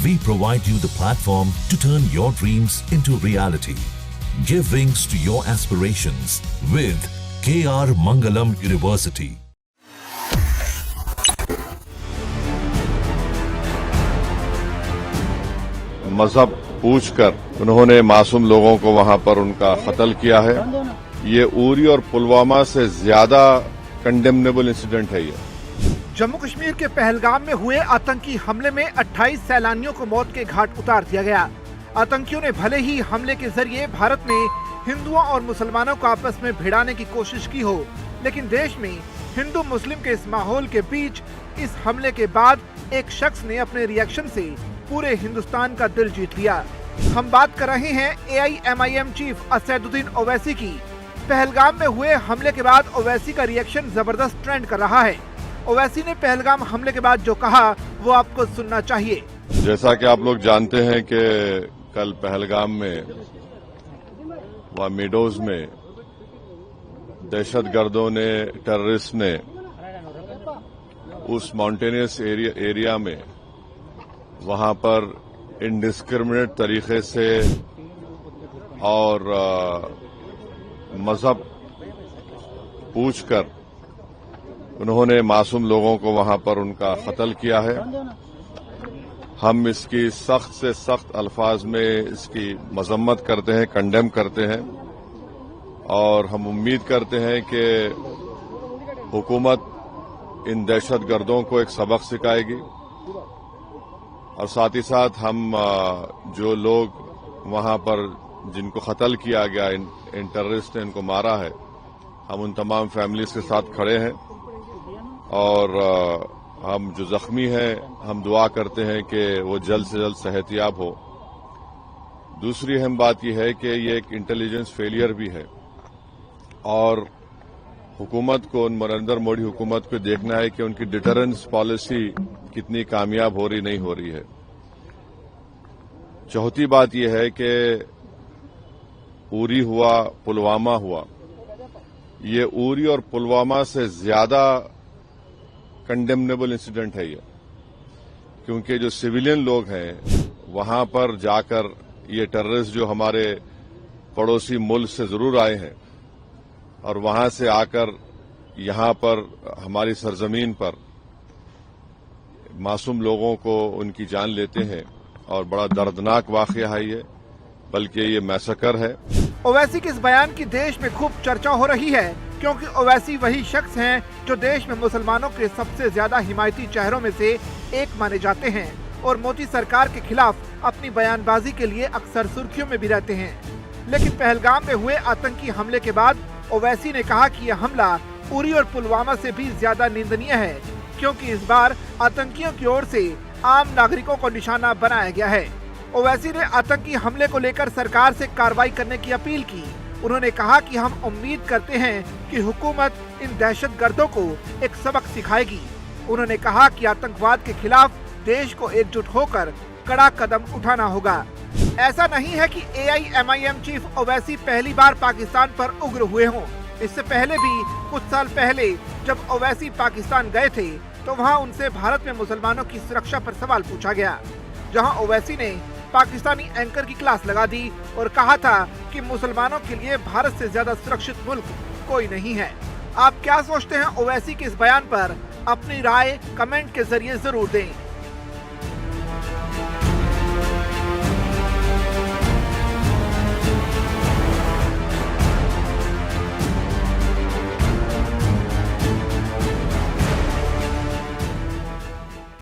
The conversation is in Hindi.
We provide you the platform to turn your dreams into reality. Give wings to your aspirations with KR Mangalam University. मजहब पूछकर उन्होंने मासूम लोगों को वहां पर उनका कत्ल किया है। ये उरी और पुलवामा से ज्यादा कंडेमनेबल इंसिडेंट है। ये जम्मू कश्मीर के पहलगाम में हुए आतंकी हमले में 28 सैलानियों को मौत के घाट उतार दिया गया। आतंकियों ने भले ही हमले के जरिए भारत में हिंदुओं और मुसलमानों को आपस में भिड़ाने की कोशिश की हो, लेकिन देश में हिंदू मुस्लिम के इस माहौल के बीच इस हमले के बाद एक शख्स ने अपने रिएक्शन से पूरे हिंदुस्तान का दिल जीत लिया। हम बात कर रहे हैं AIMIM चीफ असदुद्दीन ओवैसी की। पहलगाम में हुए हमले के बाद ओवैसी का रिएक्शन जबरदस्त ट्रेंड कर रहा है। ओवैसी ने पहलगाम हमले के बाद जो कहा वो आपको सुनना चाहिए। जैसा कि आप लोग जानते हैं कि कल पहलगाम में व मीडोज में दहशतगर्दों ने, टेररिस्ट ने उस माउंटेनियस एरिया में वहां पर इंडिस्क्रिमिनेट तरीके से और मजहब पूछकर उन्होंने मासूम लोगों को वहां पर उनका कत्ल किया है। हम इसकी सख्त से सख्त अल्फाज में इसकी मजम्मत करते हैं, कंडेम करते हैं और हम उम्मीद करते हैं कि हुकूमत इन दहशतगर्दों को एक सबक सिखाएगी और साथ ही साथ हम जो लोग वहां पर जिनको कत्ल किया गया, इन टेररिस्ट ने इनको मारा है, हम उन तमाम फैमिलीज के साथ खड़े हैं और हम जो जख्मी हैं हम दुआ करते हैं कि वो जल्द से जल्द सेहतयाब हो। दूसरी अहम बात यह है कि ये एक इंटेलिजेंस फेलियर भी है और हुकूमत को, नरेंद्र मोदी हुकूमत को देखना है कि उनकी डिटरेंस पॉलिसी कितनी कामयाब हो रही, नहीं हो रही है। चौथी बात यह है कि उरी हुआ, पुलवामा हुआ, ये उरी और पुलवामा से ज्यादा कंडेमनेबल इंसिडेंट है ये, क्योंकि जो सिविलियन लोग हैं वहां पर जाकर ये टेररिस्ट जो हमारे पड़ोसी मुल्क से जरूर आए हैं और वहां से आकर यहां पर हमारी सरजमीन पर मासूम लोगों को उनकी जान लेते हैं और बड़ा दर्दनाक वाकया है ये, बल्कि ये मैसेकर है। ओवैसी के इस बयान की देश में खूब चर्चा हो रही है, क्योंकि ओवैसी वही शख्स हैं जो देश में मुसलमानों के सबसे ज्यादा हिमायती चेहरों में से एक माने जाते हैं और मोदी सरकार के खिलाफ अपनी बयानबाजी के लिए अक्सर सुर्खियों में भी रहते हैं। लेकिन पहलगाम में हुए आतंकी हमले के बाद ओवैसी ने कहा कि यह हमला उरी और पुलवामा से भी ज्यादा निंदनीय है, क्योंकि इस बार आतंकियों की ओर से आम नागरिकों को निशाना बनाया गया है। ओवैसी ने आतंकी हमले को लेकर सरकार से कार्रवाई करने की अपील की। उन्होंने कहा कि हम उम्मीद करते हैं कि हुकूमत इन दहशतगर्दों को एक सबक सिखाएगी। उन्होंने कहा कि आतंकवाद के खिलाफ देश को एकजुट होकर कड़ा कदम उठाना होगा। ऐसा नहीं है कि AIMIM चीफ ओवैसी पहली बार पाकिस्तान पर उग्र हुए हों। इससे पहले भी कुछ साल पहले जब ओवैसी पाकिस्तान गए थे तो वहां उनसे भारत में मुसलमानों की सुरक्षा पर सवाल पूछा गया, जहां ओवैसी ने पाकिस्तानी एंकर की क्लास लगा दी और कहा था कि मुसलमानों के लिए भारत से ज्यादा सुरक्षित मुल्क कोई नहीं है। आप क्या सोचते हैं ओवैसी के इस बयान पर? अपनी राय कमेंट के जरिए जरूर दें।